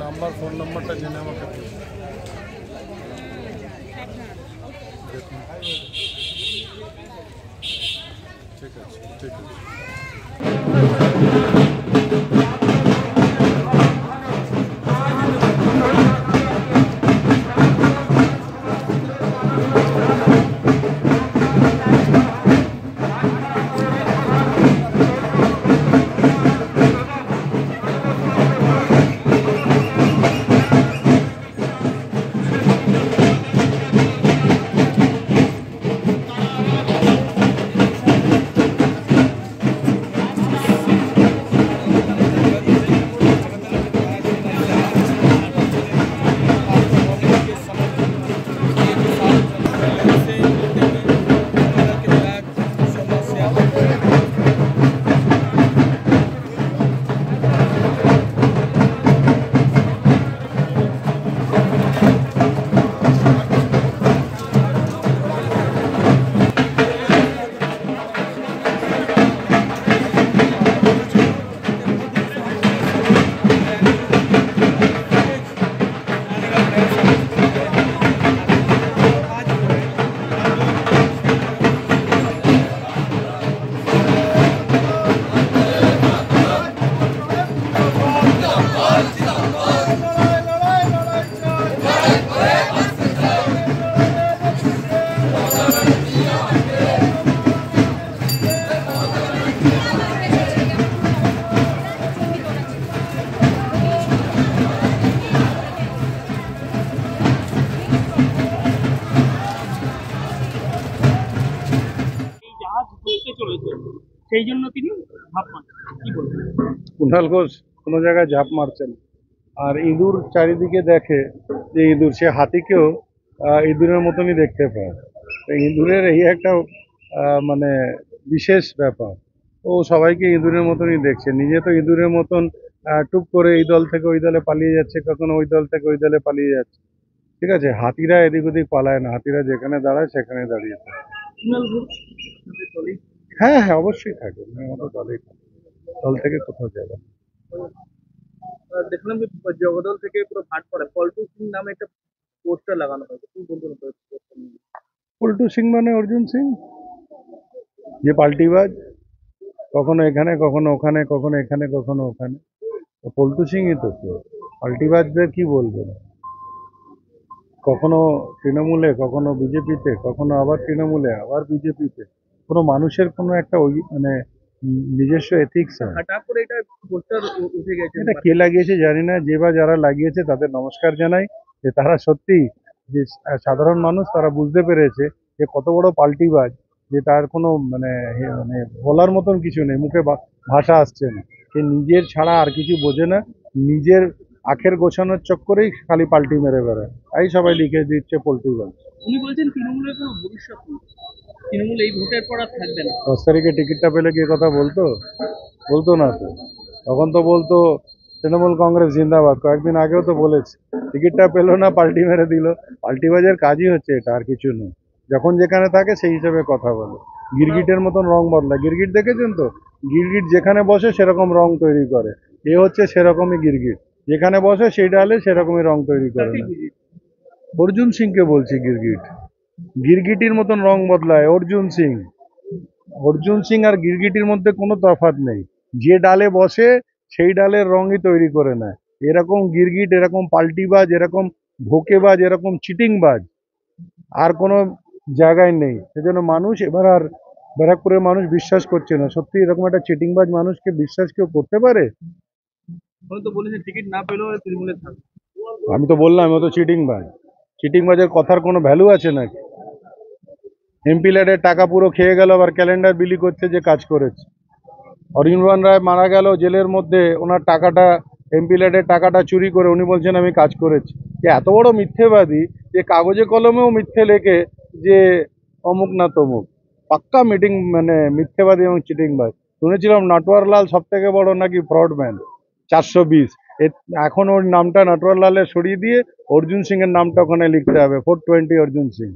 Number phone নাম্বারটা জেনে আমাকে বলুন। দেখুন, ঠিক আছে, ঠিক আছে। সেই জন্য তিনি ভাবছেন কি বলবেন? কুণাল ঘোষ কোনো জায়গায় ঝাঁপ মারছেন, আর ইঁদুর চারিদিকে দেখে যে ইঁদুর, সে হাতিকেও ইঁদুরের মতনই দেখতে পায়। তো ইঁদুরের এই একটা মানে বিশেষ ব্যাপার, ও সবাইকে ইঁদুরের মতনই দেখছে, নিজে তো ইঁদুরের মতন টুক করে এই দল থেকে ওই দলে পালিয়ে যাচ্ছে, কখনো ওই দল থেকে ওই দলে পালিয়ে যাচ্ছে। ঠিক আছে, হাতিরা এদিক ওদিক পালায় না, হাতিরা যেখানে দাঁড়ায় সেখানে দাঁড়িয়ে থাকে। কুণাল ঘোষ তাদের দলেই হ্যাঁ হ্যাঁ, অবশ্যই থাকে, আমাদের দলেই থাকে, দল থেকে কোথাও যাবে না। দেখলাম যে জগদল থেকে পুরো ভাট করা পল্টু সিং নামে একটা পোস্টার লাগানো হয়েছে, কি বলবেন পোস্টার নিয়ে? পল্টু সিং মানে অর্জুন সিং, যে পাল্টিবাজ, কখনো এখানে কখনো ওখানে, কখনো এখানে কখনো ওখানে। তো পল্টু সিংই তো কেউ, পাল্টিবাজদের কি বলবেন, কখনো তৃণমূলে, কখনো বিজেপিতে, কখনো আবার তৃণমূলে, আবার বিজেপিতে। কোনো মানুষের কোনো একটা ওই মানে নিজস্ব এথিক্স হয়। হঠাৎ করে এটা পোস্টার উঠে গেছে। এটা কে লাগিয়েছে জানি না, যে বা যারা লাগিয়েছে তাদের নমস্কার জানাই, যে তারা সত্যি যে সাধারণ মানুষ তারা বুঝতে পেরেছে যে কত বড় পাল্টিবাজ, যে তার কোনো মানে মানে বলার মতন কিছু নেই, মুখে ভাষা আসছে না, সে নিজের ছাড়া আর কিছু বোঝে না, নিজের আখের গোছানোর চক্করেই খালি পাল্টি মেরে বেড়ায়, তাই সবাই লিখে দিচ্ছে পল্টিবাজ। উনি বলছেন তৃণমূলের কোনো ভবিষ্যৎ নেই, তৃণমূল এই ভোটের পর আর থাকবে না। 10 তারিখে টিকিটটা পেলে কি কথা বলতো? বলতো না তো, তখন তো বলতো তৃণমূল কংগ্রেস জিন্দাবাদ, কয়েকদিন আগেও তো বলেছে। টিকিটটা পেলো না, পাল্টি মেরে দিল। পাল্টিবাজের কাজই হচ্ছে এটা, আর কিছু নয়। যখন যেখানে থাকে সেই হিসেবে কথা বলে, গিরগিটের মতন রং বদলায়। গিরগিট দেখেছেন তো, গিরগিট যেখানে বসে সেরকম রং তৈরি করে, এ হচ্ছে সেরকমই গিরগিট, যেখানে বসে সেই ডালে সেরকমই রং তৈরি করে না। অর্জুন সিংকে বলছি গিরগিট, গিরগিটির মতন রং বদলায় অর্জুন সিং। অর্জুন সিং আর গিরগিটির মধ্যে কোনো তফাৎ নেই, যে ডালে বসে সেই ডালের রঙই তৈরি করে নেয়। এরকম গিরগিট, এরকম পাল্টিবাজ, এরকম ধোঁকেবাজ, এরকম চিটিংবাজ আর কোনো জায়গায় নেই। সেজন্য মানুষ এবার আর ব্যারাকপুরের মানুষ বিশ্বাস করছে না, সত্যি এরকম একটা চিটিংবাজ মানুষকে বিশ্বাস কেউ করতে পারে? উনি তো বলেছেন টিকিট না পেলেও তৃণমূলের থাকবে। আমি তো বললাম ও তো চিটিংবাজ, চিটিংবাজের কথার কোনো ভ্যালু আছে নাকি? এমপি ল্যাডের টাকা পুরো খেয়ে গেল, আবার ক্যালেন্ডার বিলি করছে যে কাজ করেছে। অরিন্দম রায় মারা গেল জেলের মধ্যে, ওনার টাকাটা, এমপি ল্যাডের টাকাটা চুরি করে উনি বলছেন আমি কাজ করেছি। যে এত বড় মিথ্যেবাদী, যে কাগজে কলমেও মিথ্যে লেখে যে অমুক না তমুক, পাক্কা মিটিং মানে মিথ্যেবাদী এবং চিটিংবাজ। শুনেছিলাম নটওয়ারলাল সব থেকে বড় নাকি ফ্রডম্যান, 420। এখন ওর নামটা নটওয়ারলালের সরিয়ে দিয়ে অর্জুন সিং এর নামটা ওখানে লিখতে হবে, 420 অর্জুন সিং।